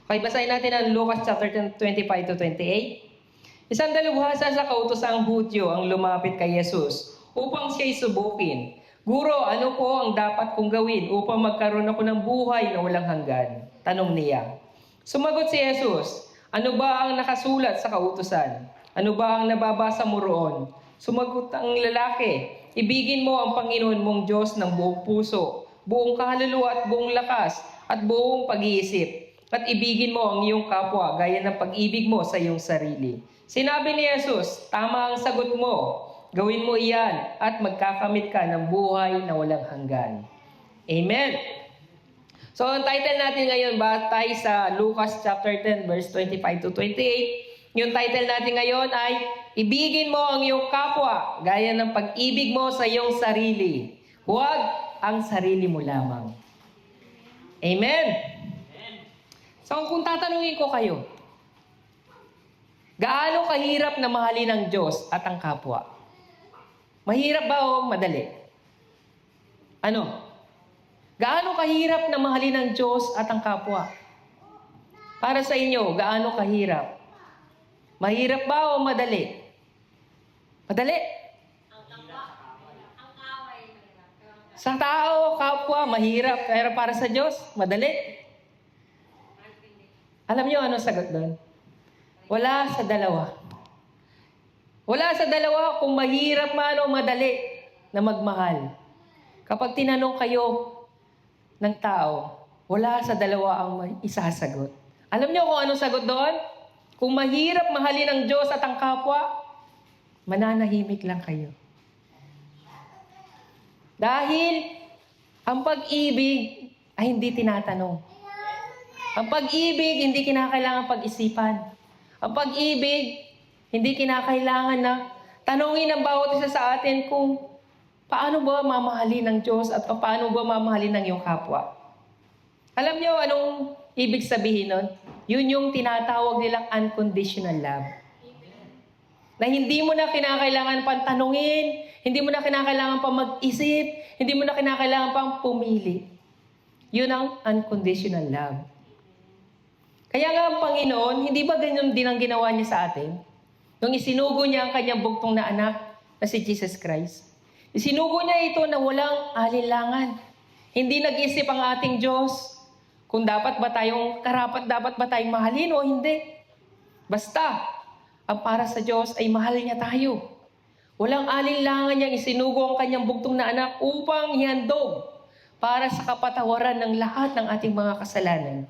Okay, basahin natin ang Lucas chapter 25 to 28. Isang dalubhasa sa kautosang Hudyo ang lumapit kay Jesus upang siya'y subukin. Guro, ano po ang dapat kong gawin upang magkaroon ako ng buhay na walang hanggan? Tanong niya. Sumagot si Jesus, ano ba ang nakasulat sa kautusan? Ano ba ang nababasa mo roon? Sumagot ang lalaki, ibigin mo ang Panginoon mong Diyos ng buong puso, buong kaluluwa at buong lakas at buong pag-iisip. At ibigin mo ang iyong kapwa gaya ng pag-ibig mo sa iyong sarili. Sinabi ni Jesus, tama ang sagot mo. Gawin mo iyan at magkakamit ka ng buhay na walang hanggan. Amen. So, ang title natin ngayon, batay sa Lucas chapter 10, verse 25 to 28. Yung title natin ngayon ay, ibigin mo ang iyong kapwa gaya ng pag-ibig mo sa iyong sarili. Huwag ang sarili mo lamang. Amen. So, kung tatanungin ko kayo, gaano kahirap na mahalin ang Diyos at ang kapwa? Mahirap ba o madali? Ano? Gaano kahirap na mahalin ang Diyos at ang kapwa? Para sa inyo, gaano kahirap? Mahirap ba o madali? Madali? Sa tao, kapwa, mahirap. Pero para sa Diyos, madali. Alam niyo ano sagot doon? Wala sa dalawa. Wala sa dalawa kung mahirap man o madali na magmahal. Kapag tinanong kayo ng tao, wala sa dalawa ang isasagot. Alam niyo kung anong sagot doon? Kung mahirap mahalin ang Diyos at ang kapwa, mananahimik lang kayo. Dahil ang pag-ibig ay hindi tinatanong. Ang pag-ibig hindi kinakailangan pag-isipan. Ang pag-ibig, hindi kinakailangan na tanungin ng bawat isa sa atin kung paano ba mamahalin ng Diyos at paano ba mamahalin ng iyong kapwa. Alam niyo anong ibig sabihin nun? Yun yung tinatawag nilang unconditional love. Na hindi mo na kinakailangan pang tanungin, hindi mo na kinakailangan pang mag-isip, hindi mo na kinakailangan pang pumili. Yun ang unconditional love. Kaya nga ang Panginoon, hindi ba ganyan din ang ginawa niya sa atin? Nung isinugo niya ang kanyang bugtong na anak na si Jesus Christ. Isinugo niya ito na walang alinlangan. Hindi nag-isip ang ating Diyos kung dapat ba tayong mahalin o hindi. Basta, ang para sa Diyos ay mahal niya tayo. Walang alinlangan niyang isinugo ang kanyang bugtong na anak upang ihandog para sa kapatawaran ng lahat ng ating mga kasalanan.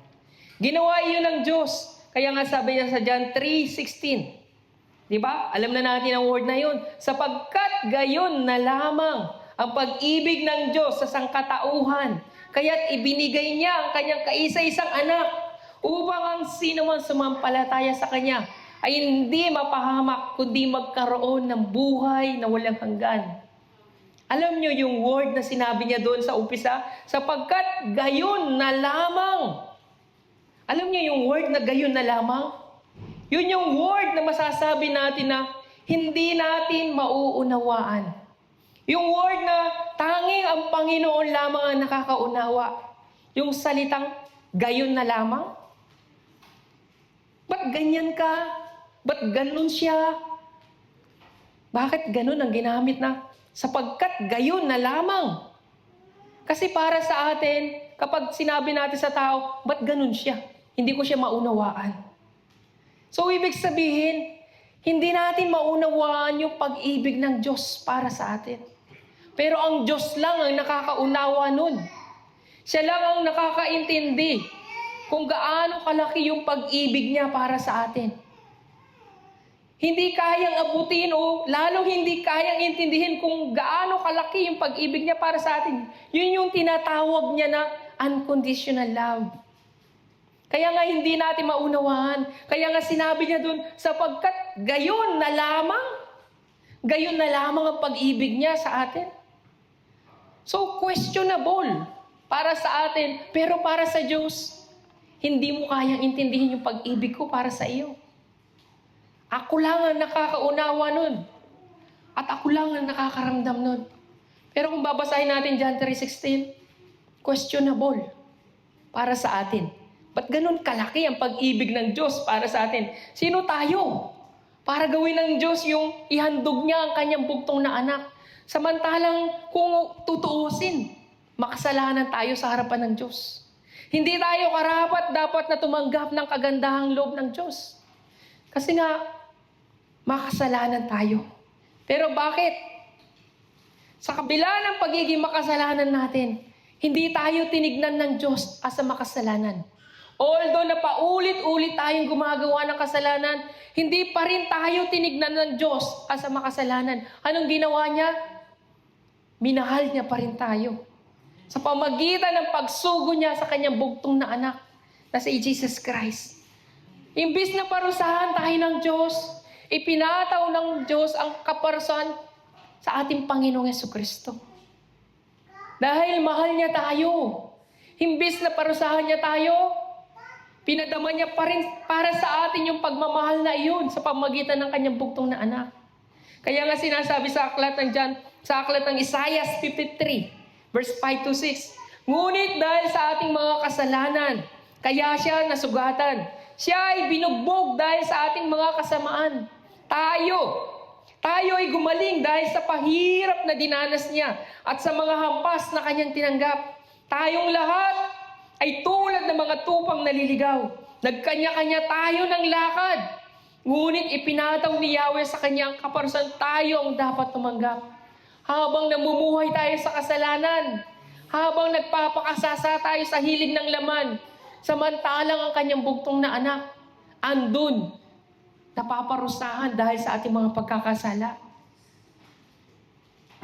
Ginawa iyon ng Diyos. Kaya nga sabi niya sa John 3:16. Di ba? Alam na natin ang word na yun. Sapagkat gayon na lamang ang pag-ibig ng Diyos sa sangkatauhan. Kaya't ibinigay niya ang kanyang kaisa-isang anak upang ang sino man sumampalataya sa kanya ay hindi mapahamak kundi magkaroon ng buhay na walang hanggan. Alam niyo yung word na sinabi niya doon sa umpisa? Sapagkat gayon na lamang. Alam niyo yung word na gayon na lamang? Yun yung word na masasabi natin na hindi natin mauunawaan. Yung word na tanging ang Panginoon lamang ang nakakaunawa. Yung salitang gayon na lamang. Ba't ganyan ka? Ba't ganun siya? Bakit ganun ang ginamit na sapagkat gayon na lamang? Kasi para sa atin, kapag sinabi natin sa tao, ba't ganun siya? Hindi ko siya maunawaan. So, ibig sabihin, hindi natin maunawaan yung pag-ibig ng Diyos para sa atin. Pero ang Diyos lang ang nakakaunawa nun. Siya lang ang nakakaintindi kung gaano kalaki yung pag-ibig niya para sa atin. Hindi kayang abutin o lalong hindi kayang intindihin kung gaano kalaki yung pag-ibig niya para sa atin. Yun yung tinatawag niya na unconditional love. Kaya nga hindi natin maunawaan. Kaya nga sinabi niya dun, sapagkat gayon na lamang ang pag-ibig niya sa atin. So, questionable para sa atin, pero para sa Diyos, hindi mo kayang intindihin yung pag-ibig ko para sa iyo. Ako lang ang nakakaunawa nun. At ako lang ang nakakaramdam nun. Pero kung babasahin natin John 3:16, questionable para sa atin. Ba't ganun kalaki ang pag-ibig ng Diyos para sa atin? Sino tayo? Para gawin ng Diyos yung ihandog niya ang kanyang bugtong na anak. Samantalang kung tutuusin, makasalanan tayo sa harapan ng Diyos. Hindi tayo karapat dapat na tumanggap ng kagandahang loob ng Diyos. Kasi nga, makasalanan tayo. Pero bakit? Sa kabila ng pagiging makasalanan natin, hindi tayo tinignan ng Diyos as a makasalanan. Although na paulit-ulit tayong gumagawa ng kasalanan, hindi pa rin tayo tinignan ng Diyos as a makasalanan. Anong ginawa niya? Minahal niya pa rin tayo. Sa pamagitan ng pagsugo niya sa kanyang bugtong na anak, na si Jesus Christ. Imbis na parusahan tayo ng Diyos, ipinataw ng Diyos ang kaparusahan sa ating Panginoong Jesucristo. Dahil mahal niya tayo. Imbis na parusahan niya tayo, pinadama niya pa rin para sa atin yung pagmamahal na iyon sa pamagitan ng kanyang bugtong na anak. Kaya nga sinasabi sa aklat ng Isaiah 53, verse 5 to 6. Ngunit dahil sa ating mga kasalanan, kaya siya nasugatan. Siya ay binugbog dahil sa ating mga kasamaan. Tayo ay gumaling dahil sa pahirap na dinanas niya at sa mga hampas na kanyang tinanggap. Tayong lahat ay tulad ng mga tupang naliligaw. Nagkanya-kanya tayo ng lakad. Ngunit ipinataw ni Yahweh sa kanyang kaparusahan, tayo ang dapat tumanggap. Habang namumuhay tayo sa kasalanan, habang nagpapakasasa tayo sa hilig ng laman, samantalang ang kanyang bugtong na anak, andun, napaparusahan dahil sa ating mga pagkakasala.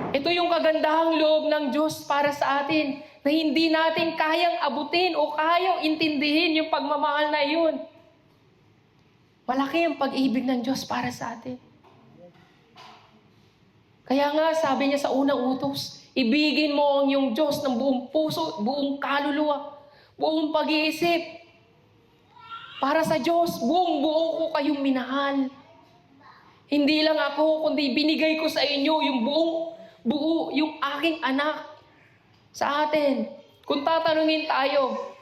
Ito yung kagandahang loob ng Diyos para sa atin, na hindi natin kayang abutin o kayang intindihin yung pagmamahal na iyon. Malaki ang pag-ibig ng Diyos para sa atin. Kaya nga, sabi niya sa unang utos, ibigin mo ang iyong Diyos ng buong puso, buong kaluluwa, buong pag-iisip. Para sa Diyos, buong-buo ko kayong minahal. Hindi lang ako, kundi binigay ko sa inyo yung buo, yung aking anak sa atin. Kung tatanungin tayo,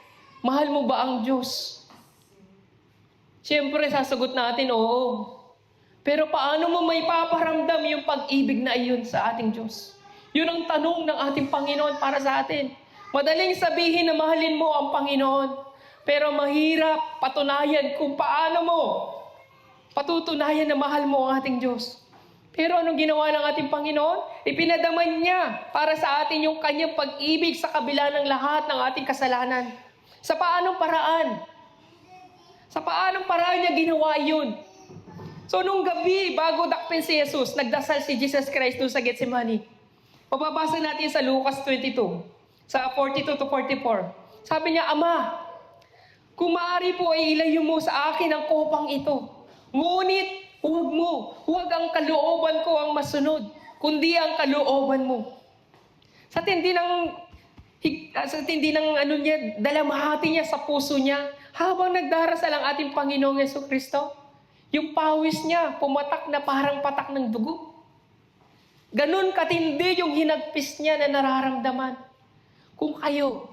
mahal mo ba ang Diyos? Siyempre, sasagot natin, oo. Pero paano mo may paparamdam yung pag-ibig na iyon sa ating Diyos? Yun ang tanong ng ating Panginoon para sa atin. Madaling sabihin na mahalin mo ang Panginoon, pero mahirap patunayan kung paano mo patutunayan na mahal mo ang ating Diyos. Pero anong ginawa ng ating Panginoon? Ipinadaman niya para sa atin yung kanyang pag-ibig sa kabila ng lahat ng ating kasalanan. Sa paanong paraan? Sa paanong paraan niya ginawa yun? So nung gabi, bago dakpin si Jesus, nagdasal si Jesus Christ doon sa Getsemani. Mababasa natin sa Lucas 22, sa 42 to 44. Sabi niya, Ama, kung maaari po ay ilayo mo sa akin ang kopang ito. Ngunit, huwag ang kalooban ko ang masunod, kundi ang kalooban mo. Sa tindi ng dalamhati niya sa puso niya, habang nagdarasal ang ating Panginoong Jesucristo, yung pawis niya, pumatak na parang patak ng dugo. Ganun katindi yung hinagpis niya na nararamdaman. Kung kayo,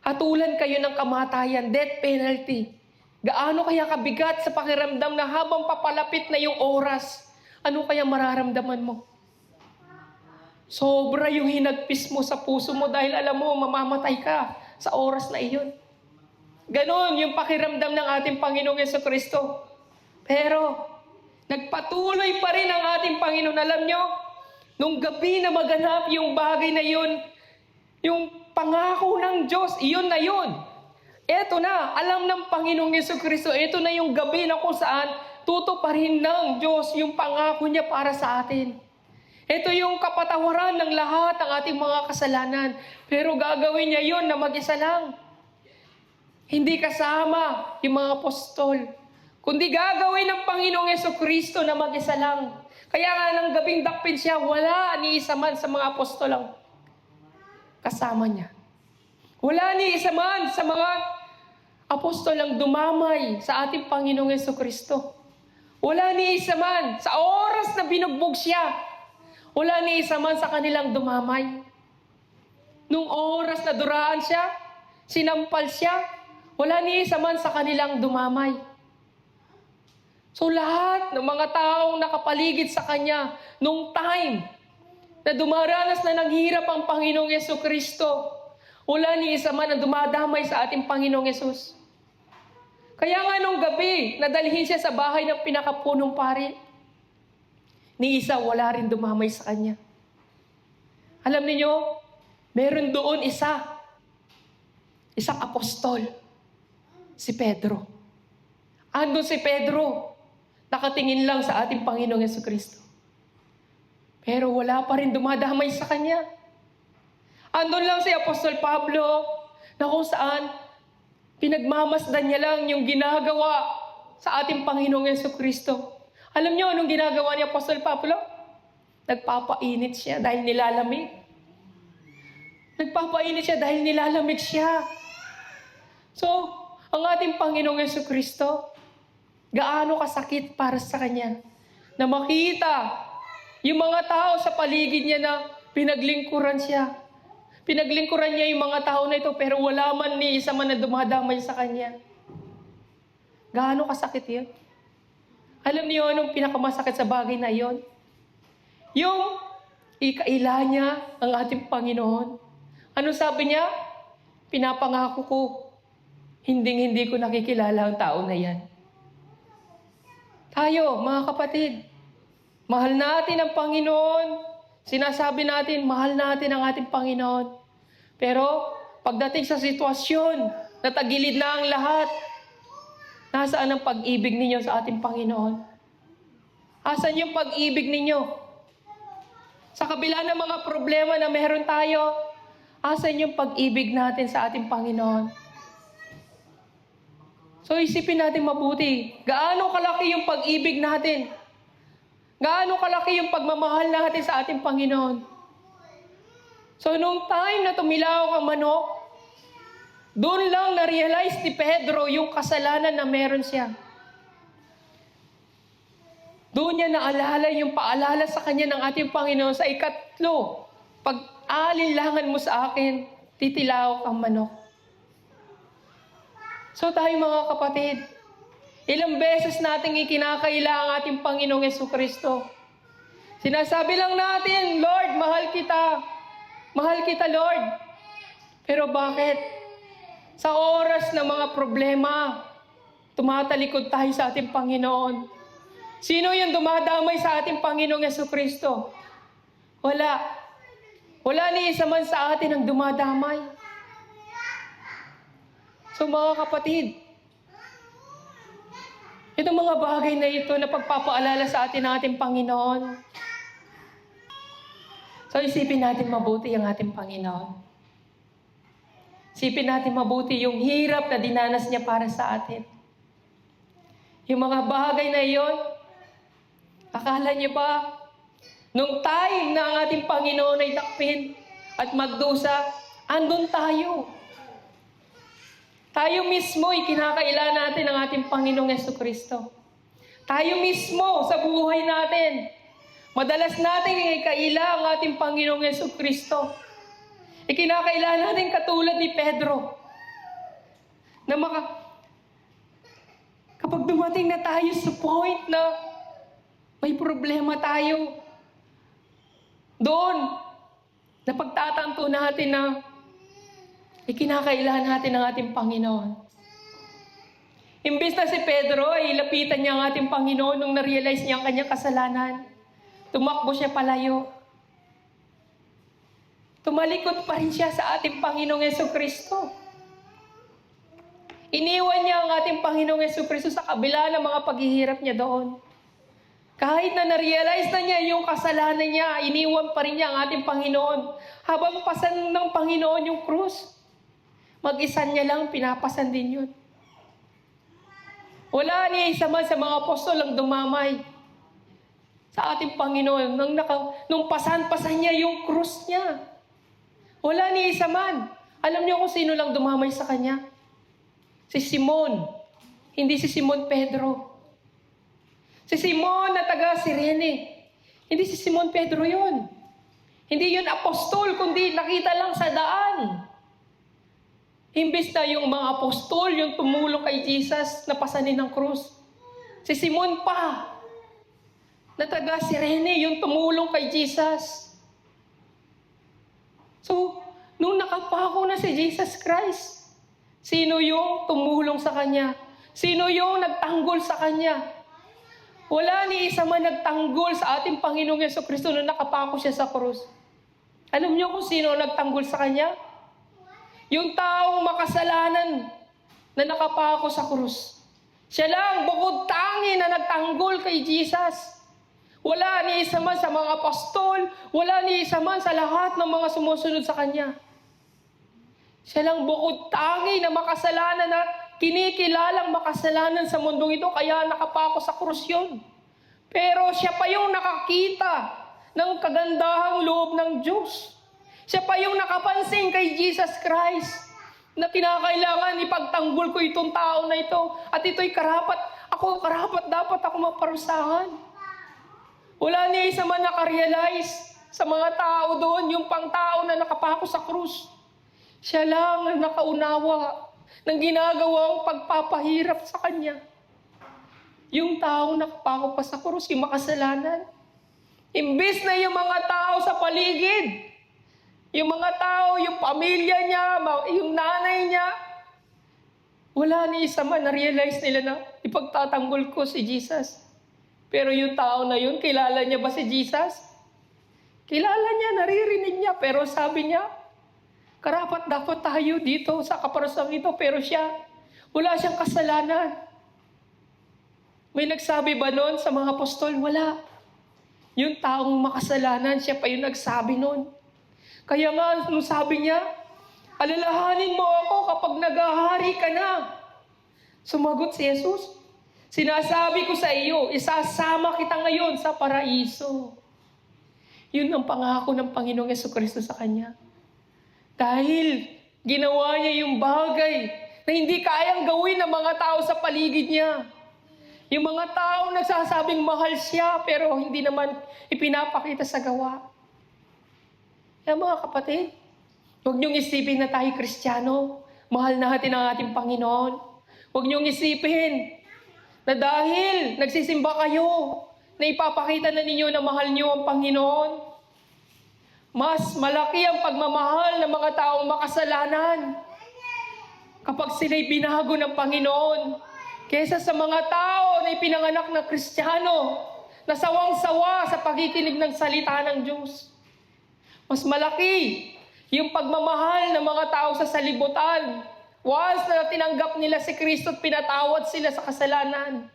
hatulan kayo ng kamatayan, death penalty, gaano kaya kabigat sa pakiramdam na habang papalapit na yung oras, ano kaya mararamdaman mo? Sobra yung hinagpis mo sa puso mo dahil alam mo, mamamatay ka sa oras na iyon. Ganon yung pakiramdam ng ating Panginoong Jesucristo. Pero, nagpatuloy pa rin ang ating Panginoon. Alam nyo, nung gabi na maganap yung bagay na yun, yung pangako ng Diyos, iyon na yun. Eto na, alam ng Panginoong Jesucristo, eto na yung gabi na kung saan tutuparin ng Diyos yung pangako niya para sa atin. Ito yung kapatawaran ng lahat ng ating mga kasalanan. Pero gagawin niya yun na mag-isa lang. Hindi kasama yung mga apostol, kundi gagawin ng Panginoong Jesucristo na mag-isa lang. Kaya nga ng gabing dakpin siya, wala ni isa man sa mga apostol ang kasama niya. Wala ni isa man sa mga apostol ang dumamay sa ating Panginoong Jesucristo. Wala ni isa man sa oras na binugbog siya. Wala ni isa man sa kanilang dumamay. Nung oras na duraan siya, sinampal siya, Wala ni isa man sa kanilang dumamay. So lahat ng mga taong nakapaligid sa Kanya nung time na dumaranas na ng hirap ang Panginoong Jesucristo, wala ni isa man ang dumadamay sa ating Panginoong Yesus. Kaya nga nung gabi, nadalhin siya sa bahay ng pinakapunong pari. Ni isa, wala rin dumamay sa Kanya. Alam niyo, meron doon isang apostol, si Pedro. Andun si Pedro, nakatingin lang sa ating Panginoong Jesucristo. Pero wala pa rin dumadamay sa Kanya. Andun lang si Apostol Pablo, na kung saan pinagmamasdan niya lang yung ginagawa sa ating Panginoong Jesucristo. Alam niyo anong ginagawa ni Apostol Pablo? Nagpapainit siya dahil nilalamig. Nagpapainit siya dahil nilalamig siya. So, ang ating Panginoong Jesucristo, gaano kasakit para sa Kanya na makita yung mga tao sa paligid niya na pinaglingkuran siya. Pinaglingkuran niya yung mga tao na ito pero wala man ni isa man na dumadamay sa Kanya. Gaano kasakit yun? Alam niyo anong pinakamasakit sa bagay na yon? Yung ikaila niya ang ating Panginoon. Ano sabi niya? Pinapangako ko, hindi ko nakikilala ang tao na yan. Tayo, mga kapatid, mahal natin ang Panginoon. Sinasabi natin, mahal natin ang ating Panginoon. Pero, pagdating sa sitwasyon, natagilid na ang lahat, nasaan ang pag-ibig ninyo sa ating Panginoon? Asan yung pag-ibig ninyo? Sa kabila ng mga problema na meron tayo, asan yung pag-ibig natin sa ating Panginoon? So isipin natin mabuti, gaano kalaki yung pag-ibig natin? Gaano kalaki yung pagmamahal natin sa ating Panginoon? So nung time na tumilaw ang manok, doon lang na-realize ni Pedro yung kasalanan na meron siya. Doon niya naalala yung paalala sa kanya ng ating Panginoon sa ikatlo, pag-alinlangan mo sa akin, titilaw ang manok. So tayo mga kapatid, ilang beses nating ikinakaila ang ating Panginoong Jesucristo. Sinasabi lang natin, Lord, mahal kita. Mahal kita, Lord. Pero bakit? Sa oras ng mga problema, tumatalikod tayo sa ating Panginoon. Sino yung dumadamay sa ating Panginoong Jesucristo? Wala. Wala ni isa man sa atin ang dumadamay. So mga kapatid, itong mga bagay na ito na pagpapaalala sa atin ng ating Panginoon. So isipin natin mabuti ang ating Panginoon. Isipin natin mabuti yung hirap na dinanas niya para sa atin. Yung mga bagay na iyon, akala niyo ba, nung time na ang ating Panginoon ay dakpin at magdusa, andun tayo. Tayo mismo ikinakaila natin ang ating Panginoong Jesucristo. Tayo mismo sa buhay natin, madalas natin ikaila ang ating Panginoong Jesucristo. Ikinakaila natin katulad ni Pedro. Na kapag dumating na tayo sa point na may problema tayo, doon, napagtatanto natin na ikinakailangan natin ang ating Panginoon. Imbes na si Pedro ay lapitan niya ang ating Panginoon nung na-realize niya ang kanyang kasalanan. Tumakbo siya palayo. Tumalikod pa rin siya sa ating Panginoong Jesucristo. Iniwan niya ang ating Panginoong Jesucristo sa kabila ng mga paghihirap niya doon. Kahit na na-realize na niya yung kasalanan niya, iniwan pa rin niya ang ating Panginoon. Habang pasan ng Panginoon yung krus, mag-isa niya lang, pinapasan din yun. Wala niya isa man sa mga apostol ang dumamay sa ating Panginoon. Nung pasan-pasan niya yung krus niya. Wala niya isa man. Alam niyo kung sino lang dumamay sa kanya? Si Simon. Hindi si Simon Pedro. Si Simon na taga Cirene. Hindi si Simon Pedro yun. Hindi yun apostol, kundi nakita lang sa daan. Imbis na yung mga apostol, yung tumulong kay Jesus na pasanin ng krus. Si Simon pa, na taga Cirene, yung tumulong kay Jesus. So, nung nakapako na si Jesus Christ, sino yung tumulong sa Kanya? Sino yung nagtanggol sa Kanya? Wala ni isa man nagtanggol sa ating Panginoong Jesucristo nung nakapako siya sa krus. Alam niyo kung sino nagtanggol sa Kanya? Yung taong makasalanan na nakapako sa krus. Siya lang, bukod tangi na nagtanggol kay Jesus. Wala ni isa man sa mga apostol, wala ni isa man sa lahat ng mga sumusunod sa Kanya. Siya lang bukod tangi na makasalanan na kinikilalang makasalanan sa mundong ito, kaya nakapako sa krus yun. Pero siya pa yung nakakita ng kagandahang loob ng Diyos. Siya pa yung nakapansin kay Jesus Christ na kinakailangan ipagtanggol ko itong tao na ito. At ito'y karapat dapat ako maparusahan. Wala niya isa man nakarealize sa mga tao doon, yung pang tao na nakapako sa krus. Siya lang ang nakaunawa ng ginagawang pagpapahirap sa Kanya. Yung taong nakapako pa sa krus, yung makasalanan. Imbis na yung mga tao sa paligid, yung mga tao, yung pamilya niya, yung nanay niya, wala ni isa man na-realize nila na ipagtatanggol ko si Jesus. Pero yung tao na yun, kilala niya ba si Jesus? Kilala niya, naririnig niya, pero sabi niya, karapat dapat tayo dito sa kaparasang ito, pero siya, wala siyang kasalanan. May nagsabi ba nun sa mga apostol? Wala. Yung taong makasalanan, siya pa yung nagsabi nun. Kaya nga, nung sabi niya, alalahanin mo ako kapag naghahari ka na. Sumagot si Jesus, sinasabi ko sa iyo, isasama kita ngayon sa paraiso. Yun ang pangako ng Panginoong Jesucristo sa Kanya. Dahil ginawa niya yung bagay na hindi kayang gawin ng mga tao sa paligid niya. Yung mga tao nagsasabing mahal siya pero hindi naman ipinapakita sa gawa. Kaya mga kapatid, huwag niyong isipin na tayo Kristiyano. Mahal natin ang ating Panginoon. Huwag niyong isipin na dahil nagsisimba kayo, na ipapakita na ninyo na mahal niyo ang Panginoon. Mas malaki ang pagmamahal ng mga taong makasalanan kapag sila'y binago ng Panginoon kaysa sa mga tao na ipinanganak na Kristiyano na sawang-sawa sa pakikinig ng salita ng Diyos. Mas malaki yung pagmamahal ng mga tao sa salibutan. Once na tinanggap nila si Kristo at pinatawad sila sa kasalanan.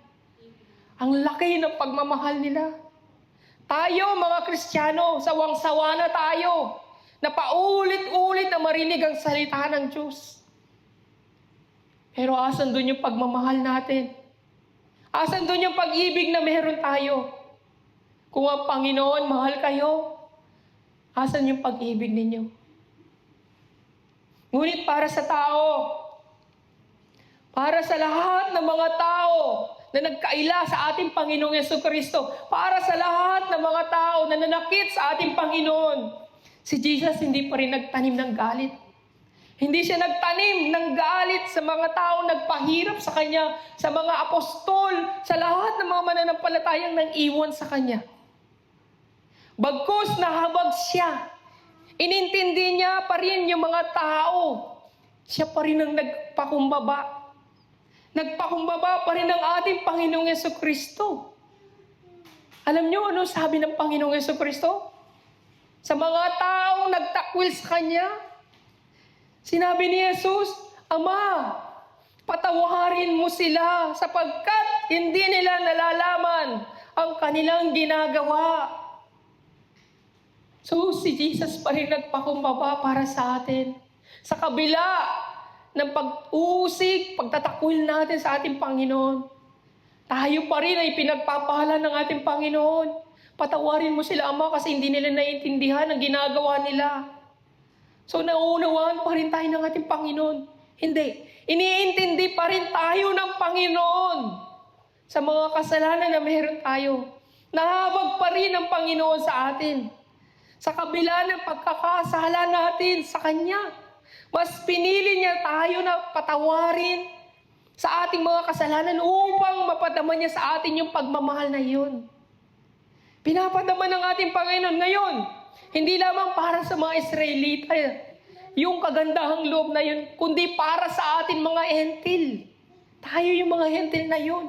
Ang laki ng pagmamahal nila. Tayo, mga Kristiyano, sawang-sawa na tayo na paulit-ulit na marinig ang salita ng Diyos. Pero asan doon yung pagmamahal natin? Asan doon yung pag-ibig na meron tayo? Kung ang Panginoon, mahal kayo, asan yung pag-ibig ninyo? Ngunit para sa tao, para sa lahat ng mga tao na nagkaila sa ating Panginoong Jesucristo, para sa lahat ng mga tao na nanakit sa ating Panginoon, si Jesus hindi pa rin nagtanim ng galit. Hindi siya nagtanim ng galit sa mga taong nagpahirap sa Kanya, sa mga apostol, sa lahat ng mga mananampalatayang nang-iwan sa Kanya. Bagkus nahabag siya, inintindi niya pa rin yung mga tao. Siya pa rin ang nagpakumbaba. Nagpakumbaba pa rin ang ating Panginoong Jesucristo. Alam niyo ano sabi ng Panginoong Jesucristo? Sa mga taong nagtakwil sa Kanya, sinabi ni Jesus, Ama, patawarin mo sila sapagkat hindi nila nalalaman ang kanilang ginagawa. So, si Jesus pa rin nagpakumbaba para sa atin. Sa kabila ng pag-uusig, pagtatakwil natin sa ating Panginoon, tayo pa rin ay pinagpapahala ng ating Panginoon. Patawarin mo sila, Ama, kasi hindi nila naiintindihan ang ginagawa nila. So, nauunawaan pa rin tayo ng ating Panginoon. Hindi. Iniintindi pa rin tayo ng Panginoon sa mga kasalanan na meron tayo. Nahabag pa rin ang Panginoon sa atin. Sa kabila ng pagkakasala natin sa Kanya, Mas pinili niya tayo na patawarin sa ating mga kasalanan upang mapadama niya sa atin yung pagmamahal na iyon. Pinapadama ng ating Panginoon ngayon. Hindi lamang para sa mga Israelita, yung kagandahang loob na yun, kundi para sa atin mga hentil. Tayo yung mga hentil na yun.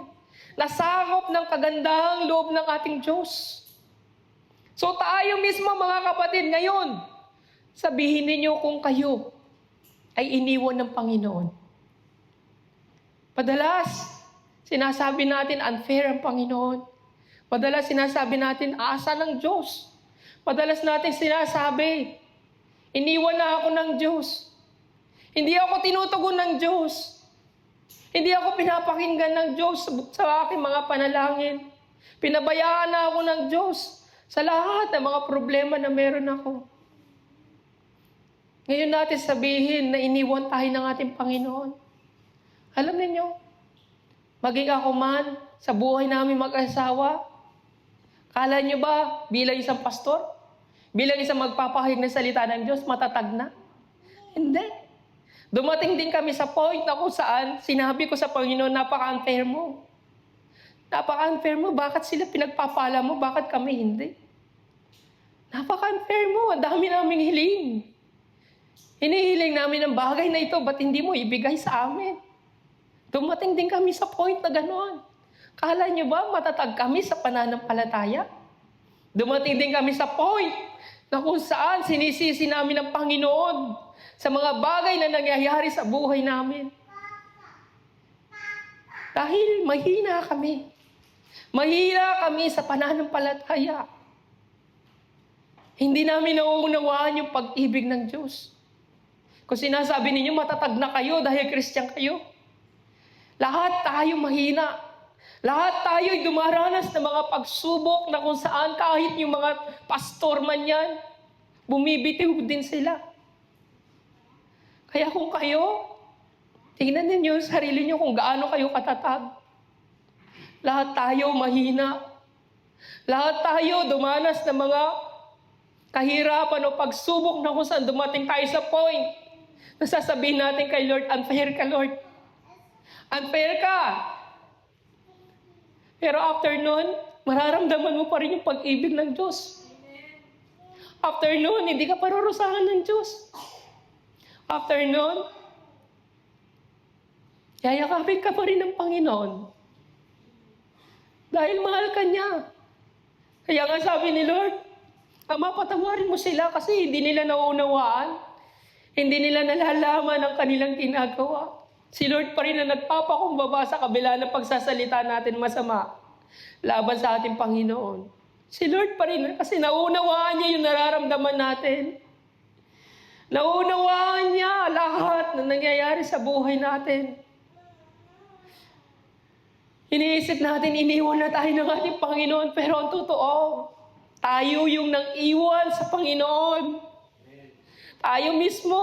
Nasakop ng kagandahang loob ng ating Diyos. So tayo mismo mga kapatid ngayon, sabihin ninyo kung kayo ay iniwan ng Panginoon. Madalas, sinasabi natin unfair ang Panginoon. Madalas sinasabi natin asa ng Diyos. Madalas natin sinasabi, iniwan na ako ng Diyos. Hindi ako tinutugon ng Diyos. Hindi ako pinapakinggan ng Diyos sa aking mga panalangin. Pinabayaan na ako ng Diyos sa lahat ng mga problema na meron ako. Ngayon natin sabihin na iniwan tayo ng ating Panginoon. Alam niyo, maging ako man sa buhay namin mag-asawa, kala niyo ba bilang isang pastor, bilang isang magpapahayag ng salita ng Diyos, matatag na? Hindi. Dumating din kami sa point na kung saan sinabi ko sa Panginoon, napaka-unfair mo. Napaka-unfair mo. Bakit sila pinagpapala mo? Bakit kami hindi? Napaka-unfair mo. Ang dami naming hiling. Hinihiling namin ang bagay na ito. Ba't hindi mo ibigay sa amin? Dumating din kami sa point na gano'n. Kala niyo ba matatag kami sa pananampalataya? Dumating din kami sa point na kung saan sinisisi namin ang Panginoon sa mga bagay na nangyayari sa buhay namin. Dahil mahina kami. Mahina kami sa pananampalataya. Hindi namin nauunawaan yung pag-ibig ng Diyos. Kung sinasabi ninyo matatag na kayo dahil Christian kayo, lahat tayo mahina. Lahat tayo'y dumaranas ng mga pagsubok na kung saan kahit yung mga pastor man yan, bumibitiw din sila. Kaya kung kayo, tingnan ninyo yung sarili nyo kung gaano kayo katatag. Lahat tayo mahina. Lahat tayo dumanas ng mga kahirapan o pagsubok na kung saan dumating tayo sa point na sasabihin natin kay Lord, unfair ka Lord. Unfair ka. Pero after nun, mararamdaman mo pa rin yung pag-ibig ng Diyos. After nun, hindi ka parurusahan ng Diyos. After nun, yayakapin ka pa rin ng Panginoon. Dahil mahal ka niya. Kaya nga sabi ni Lord, Ama, patawarin mo sila kasi hindi nila nauunawaan. Hindi nila nalalaman ang kanilang ginagawa. Si Lord pa rin na nagpapakumbaba sa kabila ng pagsasalita natin masama laban sa ating Panginoon. Si Lord pa rin kasi naunawaan niya yung nararamdaman natin. Naunawaan niya lahat na nangyayari sa buhay natin. Iniisip natin, iniwan na tayo ng ating Panginoon, pero ang totoo, tayo yung nang iwan sa Panginoon. Tayo mismo.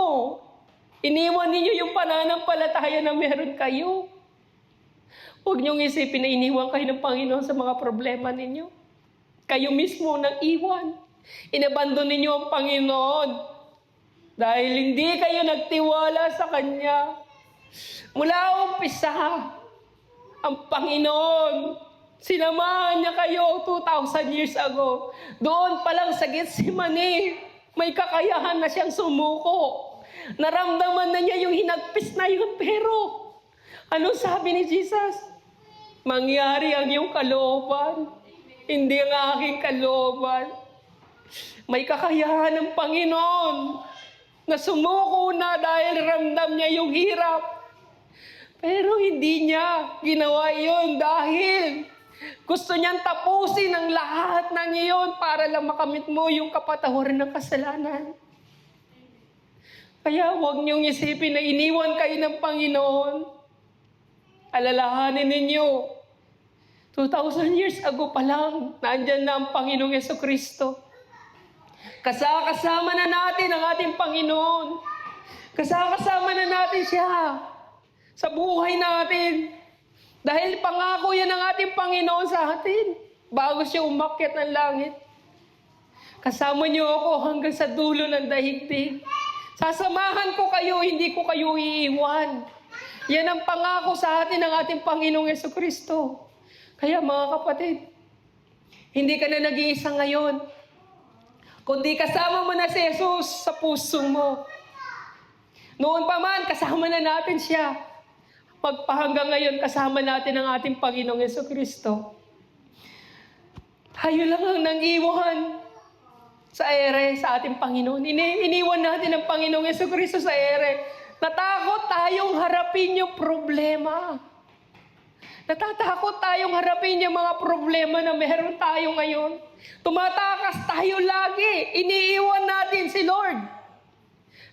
Iniwan ninyo yung pananampalataya na meron kayo. Huwag niyong isipin na iniwan kayo ng Panginoon sa mga problema ninyo. Kayo mismo nang iwan. Inabandon ninyo ang Panginoon. Dahil hindi kayo nagtiwala sa Kanya. Mula umpisa, ang Panginoon, sinamahan niya kayo 2,000 years ago. Doon pa lang sa Getsemani, may kakayahan na siyang sumuko. Naramdaman na niya yung hinagpis na yun, pero ano sabi ni Jesus? Mangyari ang iyong kalooban, hindi ang aking kalooban. May kakayahan ng Panginoon na sumuko na dahil ramdam niya yung hirap. Pero hindi niya ginawa yun dahil gusto niyang tapusin ang lahat ng iyon para lang makamit mo yung kapatawaran ng kasalanan. Kaya huwag niyong isipin na iniwan kayo ng Panginoon. Alalahanin ninyo, 2,000 years ago pa lang, nandyan na ang Panginoong Jesucristo. Kasama na natin ang ating Panginoon. Kasama na natin siya sa buhay natin. Dahil pangako yan ng ating Panginoon sa atin bago siya umakyat ng langit. Kasama niyo ako hanggang sa dulo ng daigdig. Sasamahan ko kayo, hindi ko kayo iiwan. Yan ang pangako sa atin ng ating Panginoong Jesucristo. Kaya mga kapatid, hindi ka na nag-iisa ngayon. Kundi kasama mo na si Jesus sa puso mo. Noon pa man, kasama na natin siya. Pagpahanggang ngayon, kasama natin ang ating Panginoong Jesucristo. Tayo lang ang nang-iwan sa ere sa ating Panginoon. Iniwan natin ang Panginoong Jesucristo sa ere. Natakot tayong harapin yung problema. Natatakot tayong harapin yung mga problema na meron tayo ngayon. Tumatakas tayo lagi. Iniiwan natin si Lord.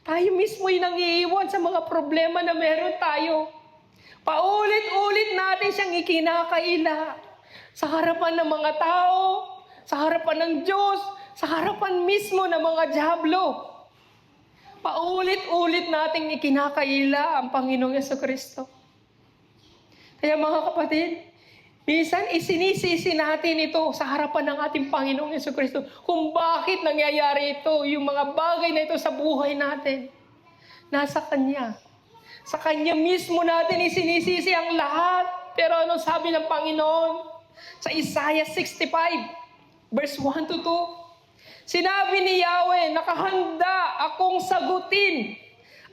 Tayo mismo yung nangiiwan sa mga problema na meron tayo. Paulit-ulit natin siyang ikinakaila. Sa harapan ng mga tao, sa harapan ng Diyos, sa harapan mismo ng mga dyablo. Paulit-ulit nating ikinakaila ang Panginoong Jesucristo. Kaya mga kapatid, minsan isinisisi natin ito sa harapan ng ating Panginoong Jesucristo kung bakit nangyayari ito, yung mga bagay na ito sa buhay natin. Nasa Kanya. Sa Kanya mismo natin isinisisi ang lahat. Pero ano sabi ng Panginoon? Sa Isaiah 65, verse 1 to 2, sinabi ni Yahweh, nakahanda akong sagutin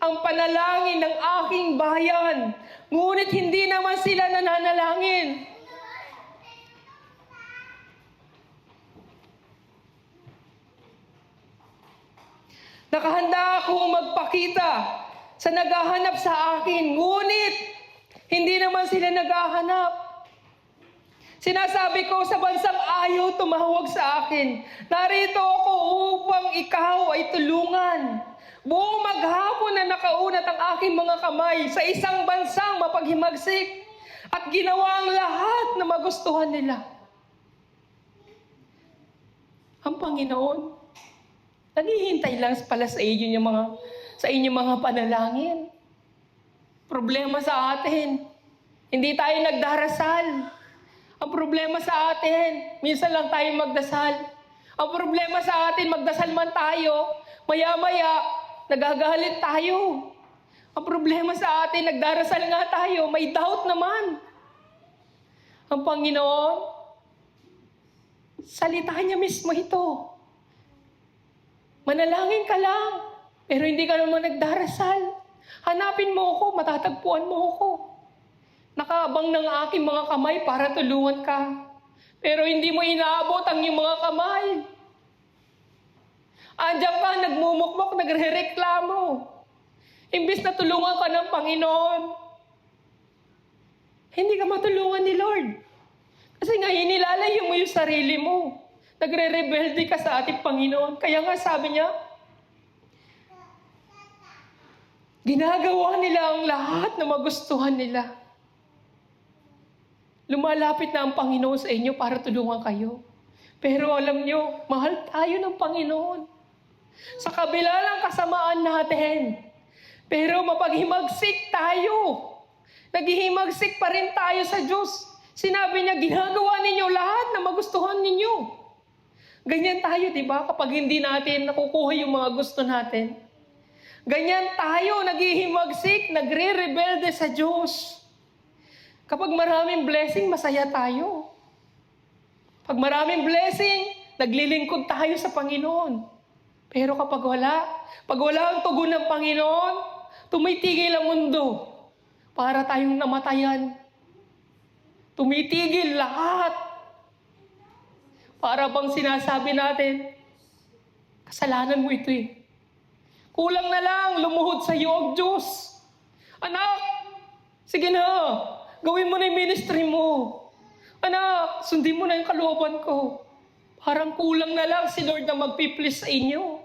ang panalangin ng aking bayan, ngunit hindi naman sila nananalangin. Nakahanda akong magpakita sa naghahanap sa akin, ngunit hindi naman sila naghahanap. Sinasabi ko sa bansang ayaw tumawag sa akin, narito ako upang ikaw ay tulungan. Buong maghapon na nakaunat ang aking mga kamay sa isang bansang mapaghimagsik at ginawa ang lahat na magustuhan nila. Ang Panginoon, naghihintay lang pala sa inyong mga panalangin. Problema sa atin, hindi tayo nagdarasal. Ang problema sa atin, minsan lang tayo magdasal. Ang problema sa atin, magdasal man tayo, maya-maya, nagagalit tayo. Ang problema sa atin, nagdarasal nga tayo, may doubt naman. Ang Panginoon, salita niya mismo ito. Manalangin ka lang, pero hindi ka naman nagdarasal. Hanapin mo ako, matatagpuan mo ako. Nakaabang ng aking mga kamay para tulungan ka. Pero hindi mo inaabot ang iyong mga kamay. Andiyan ka, nagmumukmok, nagrereklamo. Imbis na tulungan ka ng Panginoon, hindi ka matulungan ni Lord. Kasi nga, inilalayo mo yung sarili mo. Nagre-rebelde ka sa ating Panginoon. Kaya nga sabi niya, ginagawa nila ang lahat na magustuhan nila. Lumalapit na ang Panginoon sa inyo para tulungan kayo. Pero alam nyo, mahal tayo ng Panginoon. Sa kabila ng kasamaan natin. Pero mapaghimagsik tayo. Naghihimagsik pa rin tayo sa Diyos. Sinabi niya, ginagawa ninyo lahat na magustuhan ninyo. Ganyan tayo, di ba? Kapag hindi natin nakukuha yung mga gusto natin. Ganyan tayo, naghihimagsik, nagre-rebelde sa Diyos. Kapag maraming blessing, masaya tayo. Pag maraming blessing, naglilingkod tayo sa Panginoon. Pero kapag pag wala ang tugon ng Panginoon, tumitigil ang mundo para tayong namatayan. Tumitigil lahat. Para bang sinasabi natin, kasalanan mo ito eh. Kulang na lang, lumuhod sa iyo ang Diyos. Anak, sige na. Gawin mo na yung ministry mo. Anak, sundin mo na yung kalooban ko. Parang kulang na lang si Lord na magpiplis sa inyo.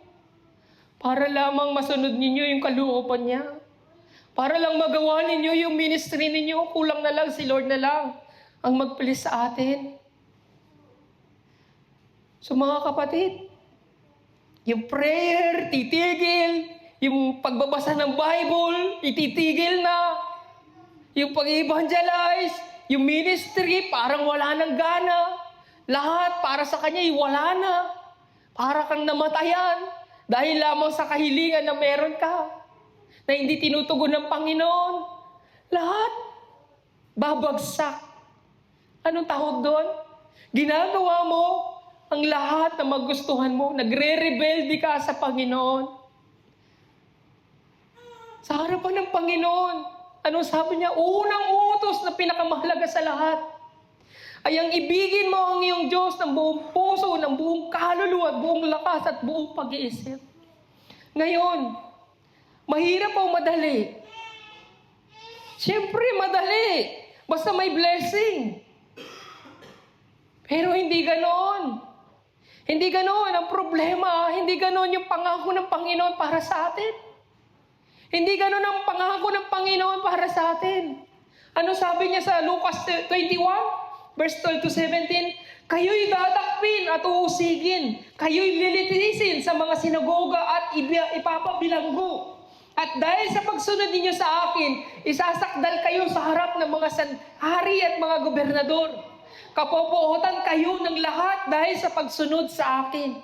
Para lamang masunod ninyo yung kalooban niya. Para lang magawa ninyo yung ministry ninyo, kulang na lang si Lord na lang ang magplis sa atin. So mga kapatid, yung prayer, titigil. Yung pagbabasa ng Bible, ititigil na. Yung pag-evangelize, yung ministry, parang wala nang gana. Lahat para sa kanya, wala na. Para kang namatayan. Dahil lamang sa kahilingan na meron ka, na hindi tinutugon ng Panginoon, lahat babagsak. Anong tawag doon? Ginagawa mo ang lahat na magustuhan mo. Nagre-rebelde ka sa Panginoon. Sa harapan ng Panginoon, anong sabi niya? Unang utos na pinakamahalaga sa lahat ay ang ibigin mo ang iyong Diyos ng buong puso, ng buong kaluluwa, buong lakas at buong pag-iisip. Ngayon, mahirap o madali? Siyempre, madali. Basta may blessing. Pero hindi ganoon. Hindi ganoon ang problema. Hindi ganoon yung pangako ng Panginoon para sa atin. Hindi ganoon ang pangako ng Panginoon para sa atin. Ano sabi niya sa Lucas 21, verse 12 to 17? Kayo'y dadakpin at uusigin. Kayo'y lilitisin sa mga sinagoga at ipapabilanggo. At dahil sa pagsunod ninyo sa akin, isasakdal kayo sa harap ng mga hari at mga gobernador. Kapopohotan kayo ng lahat dahil sa pagsunod sa akin.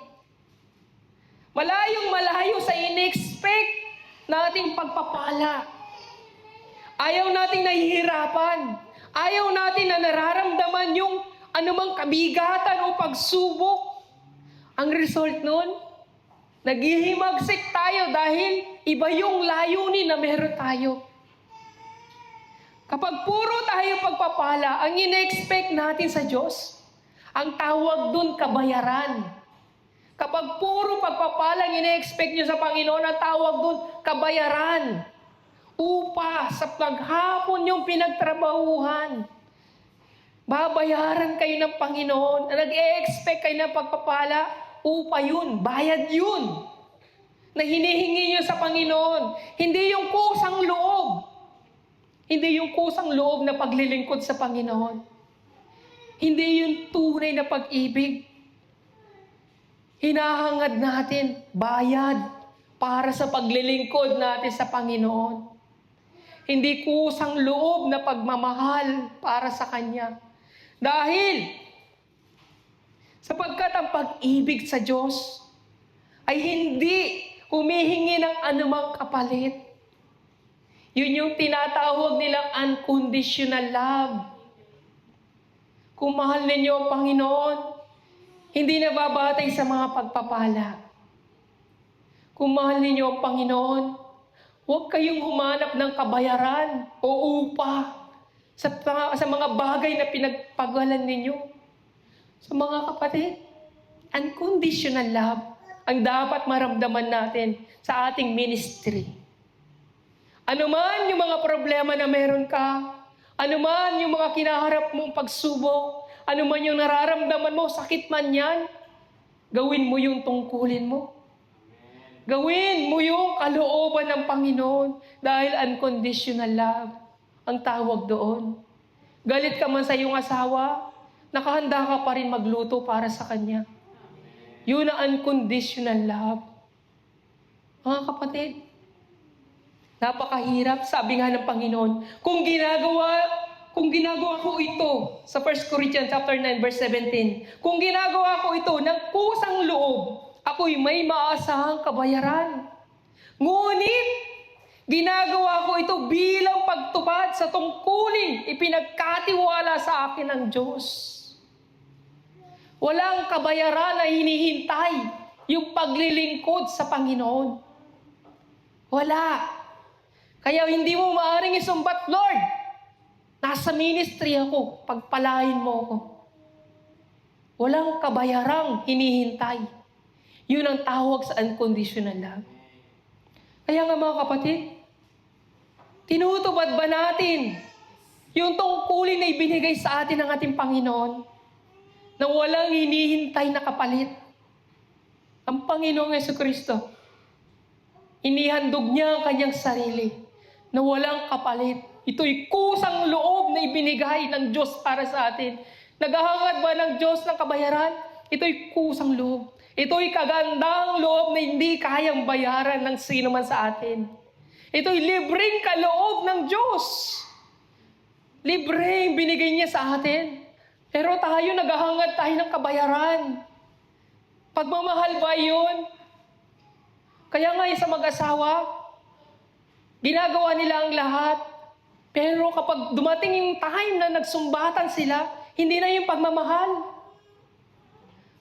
Malayong malayo sa in-expect nating pagpapala. Ayaw nating nahihirapan. Ayaw natin na nararamdaman yung anumang kabigatan o pagsubok. Ang result nun, naghihimagsik tayo dahil iba yung layunin na meron tayo. Kapag puro tayo pagpapala, ang ine-expect natin sa Diyos, ang tawag dun kabayaran. Kapag puro pagpapala ang ine-expect nyo sa Panginoon, ang tawag dun kabayaran. Upa sa paghapon yung pinagtrabahuhan. Babayaran kayo ng Panginoon. Nag-e-expect kayo ng pagpapala, upa yun, bayad yun. Na hinihingi nyo sa Panginoon. Hindi yung kusang loob. Hindi yung kusang loob na paglilingkod sa Panginoon. Hindi yung tunay na pag-ibig. Hinahangad natin bayad para sa paglilingkod natin sa Panginoon. Hindi kusang loob na pagmamahal para sa Kanya. Dahil, sapagkat ang pag-ibig sa Diyos ay hindi humihingi ng anumang kapalit. Yun yung tinatawag nilang unconditional love. Kung mahal ninyo ang Panginoon, hindi nababatay sa mga pagpapala. Kung mahal ninyo ang Panginoon, huwag kayong humanap ng kabayaran o upa sa mga bagay na pinagpagalan ninyo. Sa mga kapatid, unconditional love ang dapat maramdaman natin sa ating ministry. Ano man yung mga problema na meron ka, ano man yung mga kinaharap mong pagsubok, ano man yung nararamdaman mo, sakit man yan, gawin mo yung tungkulin mo. Gawin mo yung kalooban ng Panginoon dahil unconditional love ang tawag doon. Galit ka man sa iyong asawa, nakahanda ka pa rin magluto para sa kanya. Yun ang unconditional love. Mga kapatid, napakahirap, sabi nga ng Panginoon, kung ginagawa ko ito, sa 1 Corinthians chapter 9, verse 17, kung ginagawa ko ito ng kusang loob, ako'y may maasahang kabayaran. Ngunit, ginagawa ko ito bilang pagtupad sa tungkulin ipinagkatiwala sa akin ng Diyos. Walang kabayaran na hinihintay yung paglilingkod sa Panginoon. Wala. Kaya hindi mo maaaring isumbat, Lord, nasa ministry ako, pagpalain mo ako. Walang kabayarang hinihintay. Yun ang tawag sa unconditional love. Kaya nga mga kapatid, tinutupad ba natin yung tungkulin na ibinigay sa atin ng ating Panginoon na walang hinihintay na kapalit? Ang Panginoong Jesucristo, inihandog niya ang kanyang sarili na walang kapalit. Ito'y kusang loob na ibinigay ng Diyos para sa atin. Naghahangad ba ng Diyos ng kabayaran? Ito'y kusang loob. Ito'y kagandang loob na hindi kayang bayaran ng sino man sa atin. Ito'y libreng kaloob ng Diyos. Libreng binigay niya sa atin. Pero tayo naghahangad tayo ng kabayaran. Pagmamahal ba yun? Kaya nga yung sa mag-asawa, ginagawa nila ang lahat. Pero kapag dumating yung time na nagsumbatan sila, hindi na yung pagmamahal.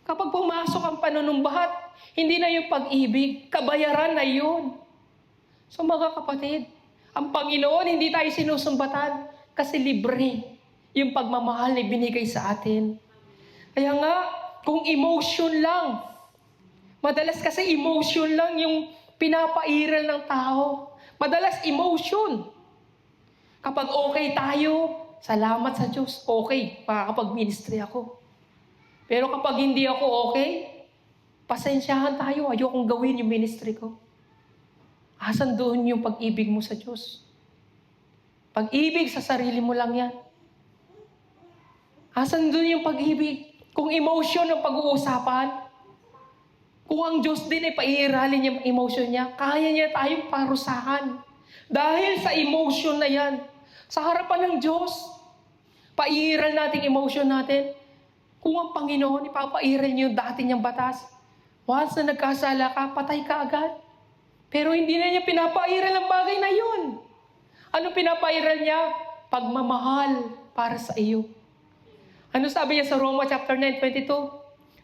Kapag pumasok ang panunumbat, hindi na yung pag-ibig, kabayaran na yun. So mga kapatid, ang Panginoon hindi tayo sinusumbatan kasi libre yung pagmamahal na binigay sa atin. Kaya nga, kung emotion lang, madalas kasi emotion lang yung pinapairal ng tao. Madalas emotion. Kapag okay tayo, salamat sa Diyos, okay, makakapag-ministry ako. Pero kapag hindi ako okay, pasensyahan tayo, ayokong gawin yung ministry ko. Asan doon yung pag-ibig mo sa Diyos? Pag-ibig sa sarili mo lang yan. Asan doon yung pag-ibig? Kung emotion ang pag-uusapan, kung ang Diyos din ay paiiralin yung emotion niya, kaya niya tayong parusahan. Dahil sa emotion na yan, sa harapan ng Diyos, paiiral natin emotion natin. Kung ang Panginoon, ipapairal niyo yung dati niyang batas. Once na nagkasala ka, patay ka agad. Pero hindi na niya pinapairal ang bagay na yun. Ano pinapairal niya? Pagmamahal para sa iyo. Ano sabi niya sa Roma chapter 9:22?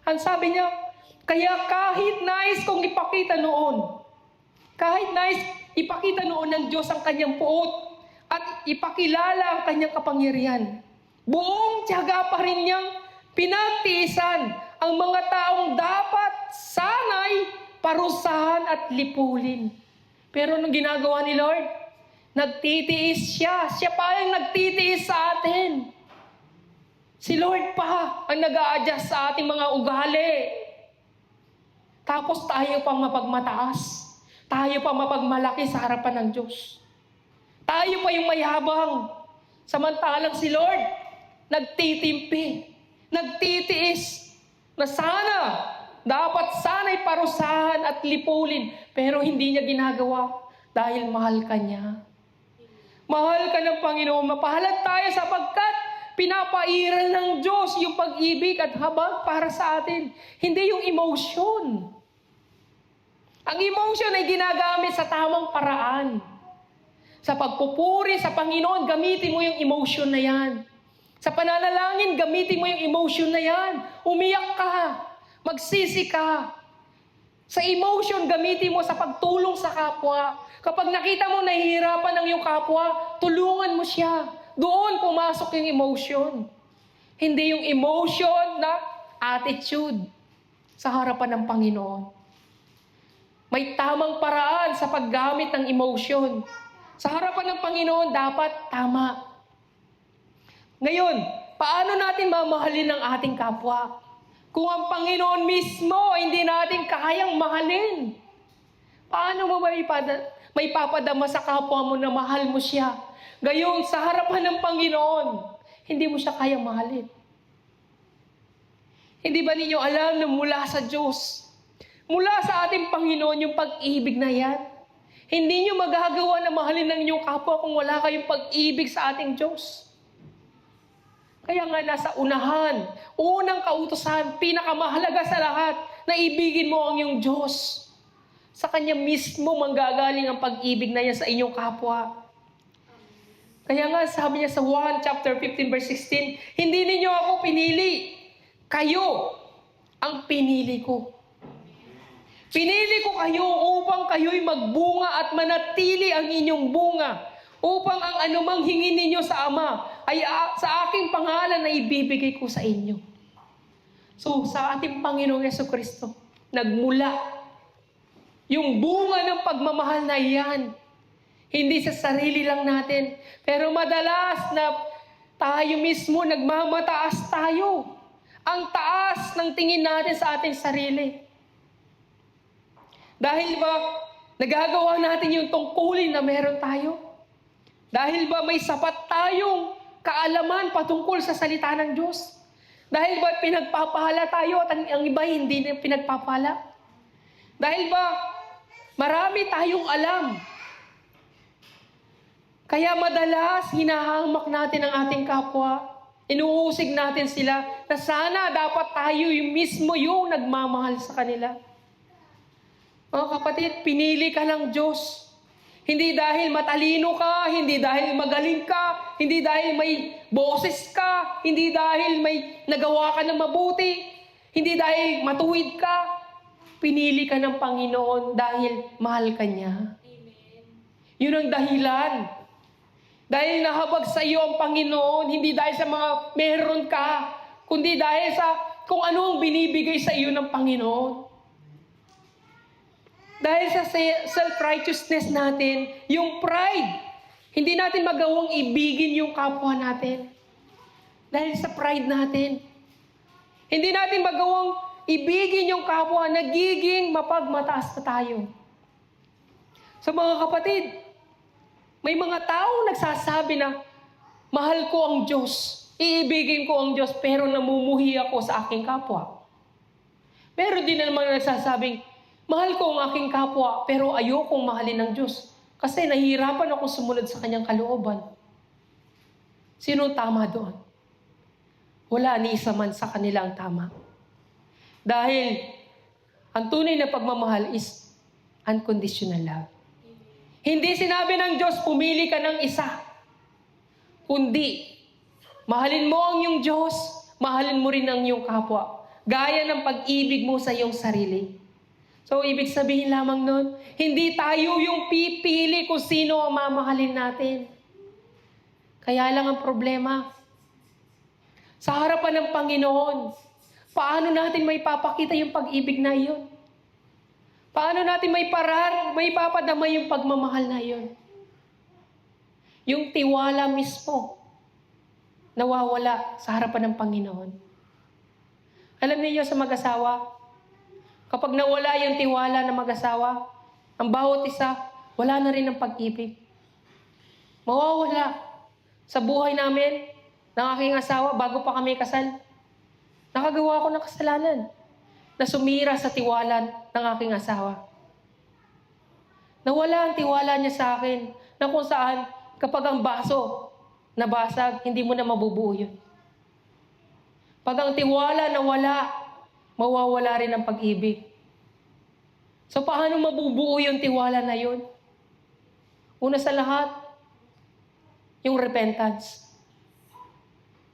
Ang sabi niya, kaya kahit nais kong ipakita noon ng Diyos ang kanyang puot at ipakilala ang kanyang kapangyarihan, buong tiyaga pa rin niyang pinagtiisan ang mga taong dapat sanay parusahan at lipulin. Pero anong ginagawa ni Lord? Nagtitiis siya. Siya pa ang nagtitiis sa atin. Si Lord pa ang nag-a-adjust sa ating mga ugali. Tapos tayo pang mapagmataas. Tayo pang mapagmalaki sa harapan ng Diyos. Tayo pa yung mayabang. Samantalang si Lord, nagtitimpi. Nagtitiis na dapat sana'y parusahan at lipulin, pero hindi niya ginagawa dahil mahal ka niya. Mahal ka ng Panginoon, mapahalag tayo sapagkat pinapairal ng Diyos yung pag-ibig at habag para sa atin. Hindi yung emotion. Ang emotion ay ginagamit sa tamang paraan. Sa pagpupuri sa Panginoon, gamitin mo yung emotion na yan. Sa pananalangin, gamitin mo yung emotion na yan. Umiyak ka. Magsisi ka. Sa emotion, gamitin mo sa pagtulong sa kapwa. Kapag nakita mo nahihirapan ang iyong kapwa, tulungan mo siya. Doon pumasok yung emotion. Hindi yung emotion na attitude sa harapan ng Panginoon. May tamang paraan sa paggamit ng emotion. Sa harapan ng Panginoon, dapat tama. Ngayon, paano natin mamahalin ang ating kapwa? Kung ang Panginoon mismo hindi natin kayang mahalin, paano mo may papadama sa kapwa mo na mahal mo siya? Gayon, sa harapan ng Panginoon, hindi mo siya kayang mahalin. Hindi ba ninyo alam na mula sa Diyos, mula sa ating Panginoon yung pag-ibig na yan? Hindi nyo magagawa na mahalin ng inyong kapwa kung wala kayong pag-ibig sa ating Diyos. Kaya nga nasa unahan, unang kautusan, pinakamahalaga sa lahat, na ibigin mo ang iyong Diyos. Sa Kanya mismo manggagaling ang pag-ibig na yan sa inyong kapwa. Kaya nga sabi niya sa 1 chapter 15 verse 16, hindi ninyo ako pinili, kayo ang pinili ko. Pinili ko kayo upang kayo'y magbunga at manatili ang inyong bunga, upang ang anumang hingin ninyo sa Ama ay sa aking pangalan na ibibigay ko sa inyo. So, sa ating Panginoong Jesucristo, nagmula yung bunga ng pagmamahal na iyan. Hindi sa sarili lang natin, pero madalas na tayo mismo nagmamataas tayo. Ang taas ng tingin natin sa ating sarili. Dahil ba, nagagawa natin yung tungkulin na meron tayo? Dahil ba may sapat tayong kaalaman patungkol sa salita ng Diyos? Dahil ba pinagpapahala tayo at ang iba hindi na pinagpapahala? Dahil ba marami tayong alam? Kaya madalas hinahamak natin ang ating kapwa. Inuusig natin sila na sana dapat tayo yung mismo yung nagmamahal sa kanila. Mga kapatid, pinili ka ng Diyos. Hindi dahil matalino ka, hindi dahil magaling ka, hindi dahil may boses ka, hindi dahil may nagawa ka ng mabuti, hindi dahil matuwid ka. Pinili ka ng Panginoon dahil mahal ka niya. Amen. Yun ang dahilan. Dahil nahabag sa iyo ang Panginoon, hindi dahil sa mga meron ka, kundi dahil sa kung ano ang binibigay sa iyo ng Panginoon. Dahil sa self-righteousness natin, yung pride, hindi natin magawang ibigin yung kapwa natin. Dahil sa pride natin. Hindi natin magawang ibigin yung kapwa, nagiging mapagmataas na tayo. So mga kapatid, may mga taong nagsasabi na, mahal ko ang Diyos, iibigin ko ang Diyos, pero namumuhi ako sa aking kapwa. Meron din naman nagsasabing, mahal ko ang aking kapwa, pero ayokong mahalin ng Diyos. Kasi nahihirapan ako sumunod sa kanyang kalooban. Sino tama doon? Wala ni isa man sa kanila ang tama. Dahil ang tunay na pagmamahal is unconditional love. Hindi sinabi ng Diyos, pumili ka ng isa. Kundi, mahalin mo ang iyong Diyos, mahalin mo rin ang iyong kapwa. Gaya ng pag-ibig mo sa iyong sarili. So, ibig sabihin lamang nun, hindi tayo yung pipili kung sino ang mamahalin natin. Kaya lang ang problema, sa harapan ng Panginoon, paano natin may papakita yung pag-ibig na iyon? Paano natin may papadama yung pagmamahal na iyon? Yung tiwala mismo, nawawala sa harapan ng Panginoon. Alam niyo sa mag-asawa, kapag nawala yung tiwala ng mag-asawa, ang bawat isa, wala na rin ang pag-ibig. Mawawala. Sa buhay namin, ng aking asawa, bago pa kami kasal, nakagawa ako ng kasalanan na sumira sa tiwala ng aking asawa. Nawala ang tiwala niya sa akin na kung saan, kapag ang baso nabasag, hindi mo na mabubuo yun. Pag ang tiwala nawala, mawawala rin ang pag-ibig. So, paano mabubuo yung tiwala na yun? Una sa lahat, yung repentance.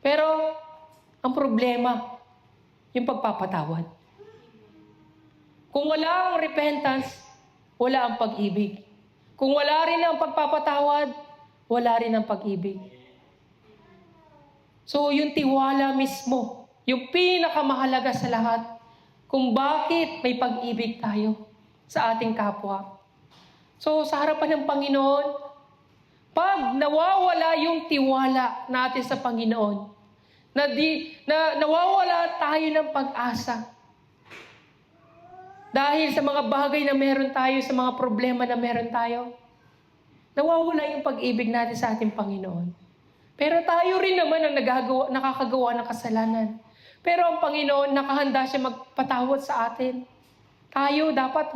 Pero, ang problema, yung pagpapatawad. Kung wala ang repentance, wala ang pag-ibig. Kung wala rin ang pagpapatawad, wala rin ang pag-ibig. So, yung tiwala mismo, yung pinakamahalaga sa lahat, kung bakit may pag-ibig tayo sa ating kapwa. So, sa harapan ng Panginoon, pag nawawala yung tiwala natin sa Panginoon, na nawawala tayo ng pag-asa, dahil sa mga bagay na meron tayo, sa mga problema na meron tayo, nawawala yung pag-ibig natin sa ating Panginoon. Pero tayo rin naman ang nakakagawa ng kasalanan. Pero ang Panginoon, nakahanda siya magpatawad sa atin. Tayo dapat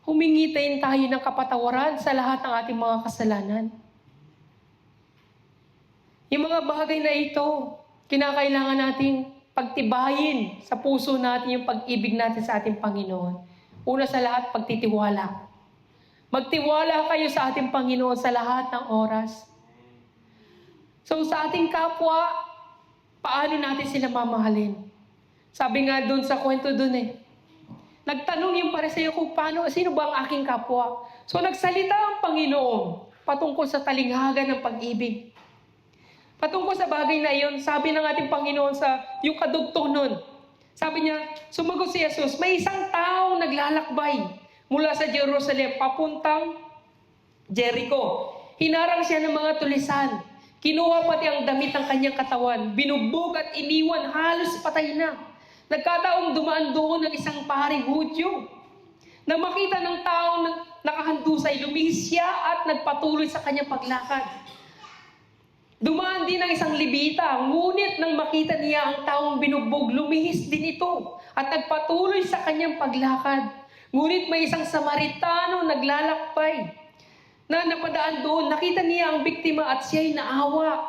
humingi tayo ng kapatawaran sa lahat ng ating mga kasalanan. Yung mga bagay na ito, kinakailangan nating pagtibayin sa puso natin yung pag-ibig natin sa ating Panginoon. Una sa lahat, pagtitiwala. Magtiwala kayo sa ating Panginoon sa lahat ng oras. So sa ating kapwa, paano natin sila mamahalin? Sabi nga doon sa kwento doon nagtanong yung Pariseo kung sino ba ang aking kapwa? So nagsalita ang Panginoon patungkol sa talinghaga ng pag-ibig. Patungkol sa bagay na iyon, sabi ng ating Panginoon sa yung kadugtong nun. Sabi niya, sumagot si Jesus, may isang taong naglalakbay mula sa Jerusalem papuntang Jericho. Hinarang siya ng mga tulisan. Kinuha pati ang damit ng kanyang katawan. Binubog at iniwan, halos patay na. Nagkataong dumaan doon ng isang paring Hudyo na makita ng taong nakahandusay, lumihis siya at nagpatuloy sa kanyang paglakad. Dumaan din ang isang Levita, ngunit nang makita niya ang taong binugbog, lumihis din ito at nagpatuloy sa kanyang paglakad. Ngunit may isang Samaritano naglalakbay na napadaan doon, nakita niya ang biktima at siya'y naawa.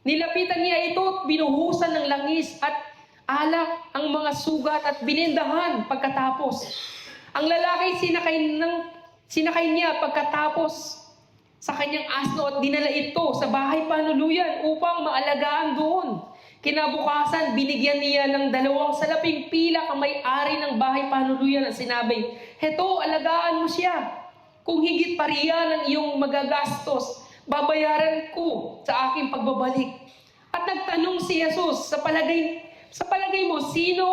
Nilapitan niya ito at binuhusan ng langis at alak ang mga sugat at binindahan pagkatapos. Ang lalaki sinakay niya pagkatapos sa kanyang asno at dinala ito sa bahay panuluyan upang maalagaan doon. Kinabukasan, binigyan niya ng 2 salaping pilak ang may-ari ng bahay panuluyan at sinabi, "Heto, alagaan mo siya. Kung higit pa riyan ang iyong magagastos, babayaran ko sa aking pagbabalik." At nagtanong si Jesus, sa palagay mo, sino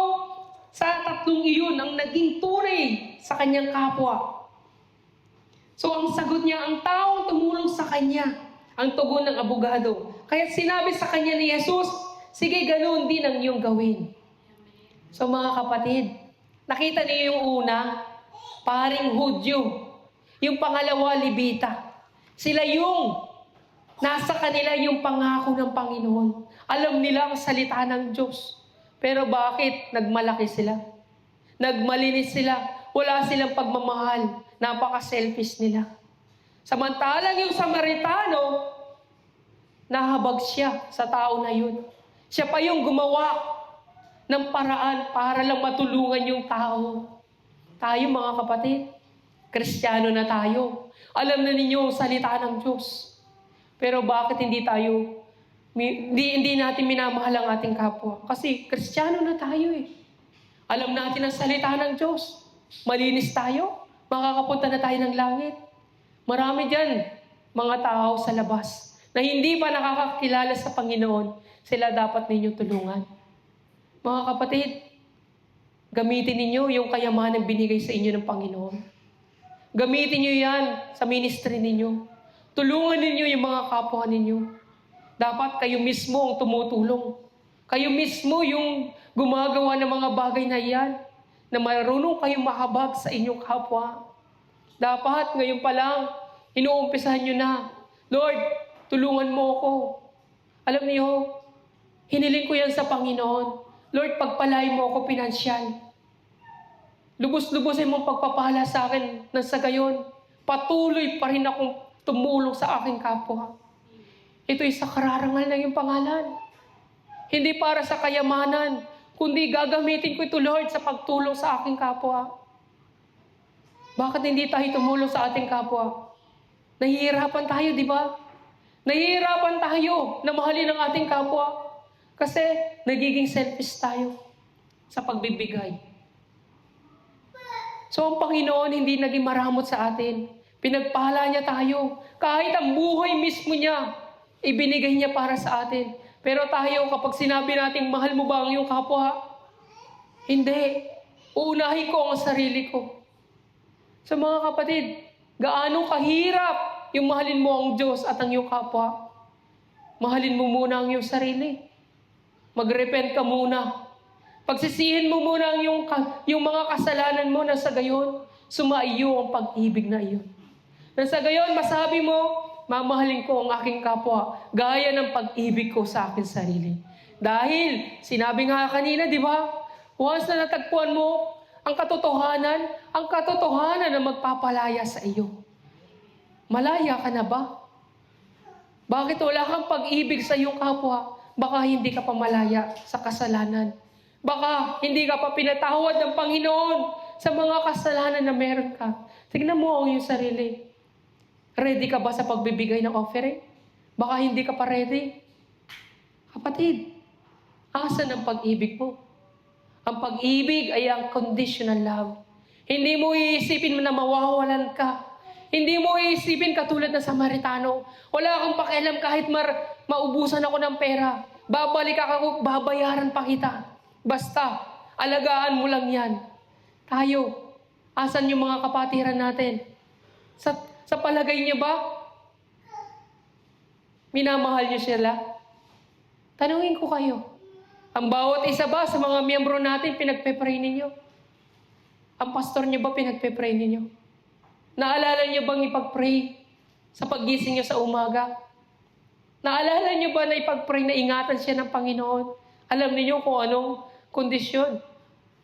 sa 3 iyon ang naging tunay sa kanyang kapwa? So ang sagot niya, ang taong tumulong sa kanya, ang tugon ng abogado. Kaya sinabi sa kanya ni Jesus, sige, ganoon din ang iyong gawin. So mga kapatid, nakita niyo yung una, paring Hudyo. Yung pangalawa, Levita. Sila yung nasa kanila yung pangako ng Panginoon. Alam nila ang salita ng Diyos. Pero bakit nagmalaki sila? Nagmalinis sila. Wala silang pagmamahal. Napaka-selfish nila. Samantalang yung Samaritano, nahabag siya sa tao na yun. Siya pa yung gumawa ng paraan para lang matulungan yung tao. Tayo mga kapatid, Kristiyano na tayo. Alam na ninyo ang salita ng Diyos. Pero bakit hindi natin minamahal ang ating kapwa? Kasi Kristiyano na tayo eh. Alam natin ang salita ng Diyos. Malinis tayo. Makakapunta na tayo ng langit. Marami dyan, mga tao sa labas, na hindi pa nakakakilala sa Panginoon. Sila dapat ninyo tulungan. Mga kapatid, gamitin ninyo yung kayamanan binigay sa inyo ng Panginoon. Gamitin niyo yan sa ministry ninyo. Tulungan ninyo yung mga kapwa ninyo. Dapat kayo mismo ang tumutulong. Kayo mismo yung gumagawa ng mga bagay na yan, na marunong kayong mahabag sa inyong kapwa. Dapat ngayon pa lang, inuumpisahan nyo na, Lord, tulungan mo ako. Alam niyo, hiniling ko yan sa Panginoon. Lord, pagpalain mo ako pinansyal. Lubos-lubosin mong pagpapala sa akin na sa gayon, patuloy pa rin akong tumulong sa aking kapwa. Ito'y sa kararangal ng iyong pangalan. Hindi para sa kayamanan, kundi gagamitin ko ito, Lord, sa pagtulong sa aking kapwa. Bakit hindi tayo tumulong sa ating kapwa? Nahihirapan tayo, di ba? Nahihirapan tayo na mahalin ang ating kapwa. Kasi nagiging selfish tayo sa pagbibigay. So ang Panginoon hindi naging maramot sa atin. Pinagpala niya tayo. Kahit ang buhay mismo niya, ibinigay niya para sa atin. Pero tayo, kapag sinabi natin, mahal mo ba ang iyong kapwa? Hindi. Uunahin ko ang sarili ko. So mga kapatid, gaano kahirap yung mahalin mo ang Diyos at ang iyong kapwa? Mahalin mo muna ang iyong sarili. Mag-repent ka muna. Pagsisihin mo muna ang yung mga kasalanan mo na sa gayon, sumaiyo ang pag-ibig na iyon. Na sa gayon, masabi mo, mamahalin ko ang aking kapwa, gaya ng pag-ibig ko sa aking sarili. Dahil, sinabi nga kanina, di ba? Once na natagpuan mo ang katotohanan na magpapalaya sa iyo. Malaya ka na ba? Bakit wala kang pag-ibig sa iyong kapwa? Baka hindi ka pa malaya sa kasalanan. Baka hindi ka pa pinatawad ng Panginoon sa mga kasalanan na meron ka. Tignan mo ang iyong sarili. Ready ka ba sa pagbibigay ng offering? Baka hindi ka pa ready. Kapatid, asan ang pag-ibig mo? Ang pag-ibig ay ang conditional love. Hindi mo iisipin na mawawalan ka. Hindi mo iisipin katulad na Samaritano. Wala kang pakialam kahit maubusan ako ng pera. Babalik ako, babayaran pa kita. Basta, alagaan mo lang yan. Tayo, asan yung mga kapatiran natin? Sa palagay niyo ba, minamahal niyo sila? Tanungin ko kayo. Ang bawat isa ba sa mga miyembro natin pinagpe-pray ninyo? Ang pastor niyo ba pinagpe-pray ninyo? Naalala niyo bang ipag-pray sa paggising niyo sa umaga? Naalala niyo ba na ipag-pray na ingatan siya ng Panginoon? Alam niyo kung anong kondisyon.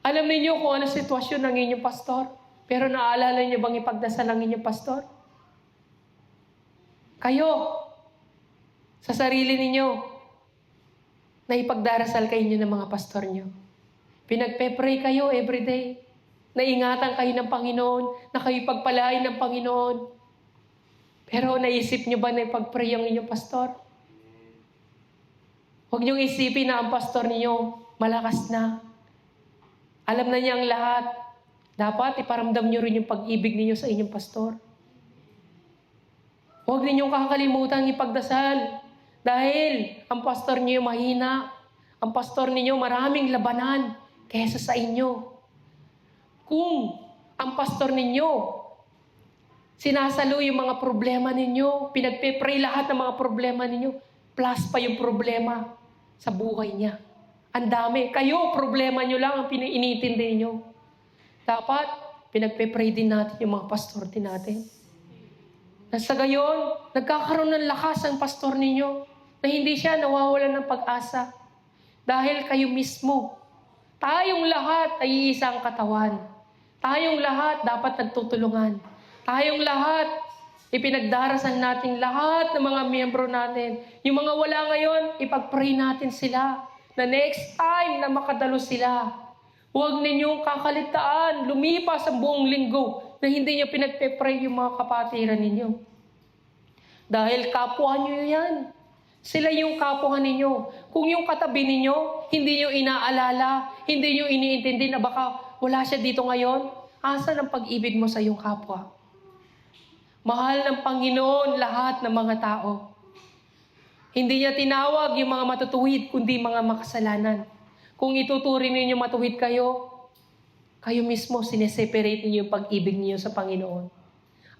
Alam niyo kung anong sitwasyon ng inyong pastor. Pero naalala niyo bang ipagdasal ang inyong pastor? Kayo, sa sarili ninyo, na ipagdarasal kayo ng mga pastor nyo. Pinagpe-pray kayo everyday. Naingatan kayo ng Panginoon, na kayo pagpalain ng Panginoon. Pero naisip nyo ba na ipag-pray ang inyong pastor? Huwag niyong isipin na ang pastor niyo malakas na. Alam na niya ang lahat. Dapat iparamdam niyo rin yung pag-ibig niyo sa inyong pastor. Huwag ninyong kakalimutan ipagdasal. Dahil ang pastor niyo mahina. Ang pastor niyo maraming labanan kaysa sa inyo. Kung ang pastor ninyo sinasalo yung mga problema ninyo, pinagpe-pray lahat ng mga problema ninyo, plus pa yung problema sa buhay niya. Ang dami. Kayo, problema nyo lang ang iniintindi ninyo. Dapat, pinagpe-pray din natin yung mga pastor din natin. Nasa gayon, nagkakaroon ng lakas ang pastor ninyo na hindi siya nawawalan ng pag-asa. Dahil kayo mismo, tayong lahat ay isang katawan. Tayong lahat dapat nagtutulungan. Tayong lahat, ipinagdarasan natin lahat ng mga miyembro natin. Yung mga wala ngayon, ipag-pray natin sila na next time na makadalo sila. Huwag ninyong kakalitaan, lumipas ang buong linggo na hindi nyo pinagpe-pray yung mga kapatiran ninyo. Dahil kapwa nyo yan. Sila yung kapwa ninyo. Kung yung katabi ninyo, hindi nyo inaalala, hindi nyo iniintindi na baka wala siya dito ngayon, asan ang pag-ibig mo sa iyong kapwa? Mahal ng Panginoon lahat ng mga tao. Hindi niya tinawag yung mga matutuwid, kundi mga makasalanan. Kung ituturing ninyo matuwid kayo, kayo mismo sineseparate niyo yung pag-ibig niyo sa Panginoon.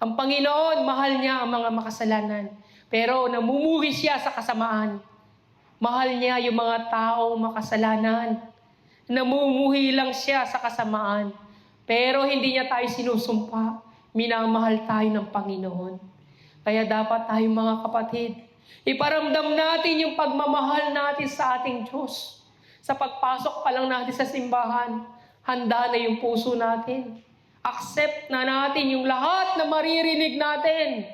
Ang Panginoon, mahal niya ang mga makasalanan. Pero namumuhi siya sa kasamaan. Mahal niya yung mga taong makasalanan. Namumuhi lang siya sa kasamaan. Pero hindi niya tayo sinusumpa. Minamahal tayo ng Panginoon. Kaya dapat tayo mga kapatid, iparamdam natin yung pagmamahal natin sa ating Diyos. Sa pagpasok pa lang natin sa simbahan, handa na yung puso natin. Accept na natin yung lahat na maririnig natin.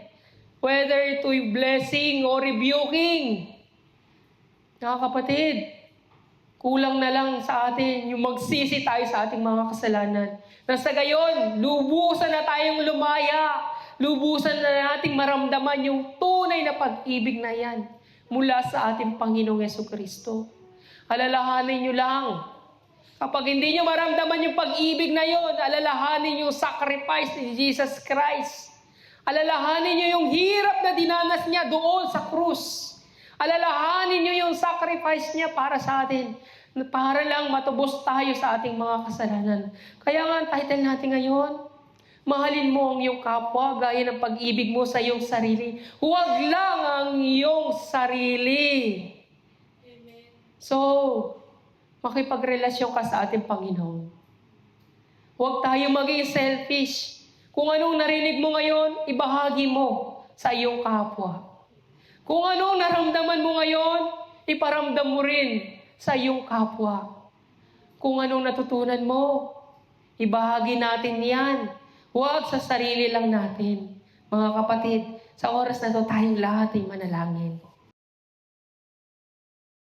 Whether ito'y blessing or rebuking. Mga kapatid, kulang na lang sa atin yung magsisi tayo sa ating mga kasalanan. Nang sa gayon, lubusan na tayong lumaya. Lubusan na nating maramdaman yung tunay na pag-ibig na yan mula sa ating Panginoong Jesucristo. Alalahanin nyo lang. Kapag hindi nyo maramdaman yung pag-ibig na yon, alalahanin yung sacrifice ni Jesus Christ. Alalahanin nyo yung hirap na dinanas niya doon sa krus. Alalahanin nyo yung sacrifice niya para sa atin. Para lang matubos tayo sa ating mga kasalanan. Kaya nga ang title natin ngayon, mahalin mo ang iyong kapwa gaya ng pag-ibig mo sa iyong sarili. Huwag lang ang iyong sarili. Amen. So, makipagrelasyon ka sa ating Panginoon. Huwag tayo maging selfish. Kung anong narinig mo ngayon, ibahagi mo sa iyong kapwa. Kung anong naramdaman mo ngayon, iparamdam mo rin sa iyong kapwa. Kung anong natutunan mo, ibahagi natin yan. Huwag sa sarili lang natin. Mga kapatid, sa oras na ito tayong lahat ay manalangin.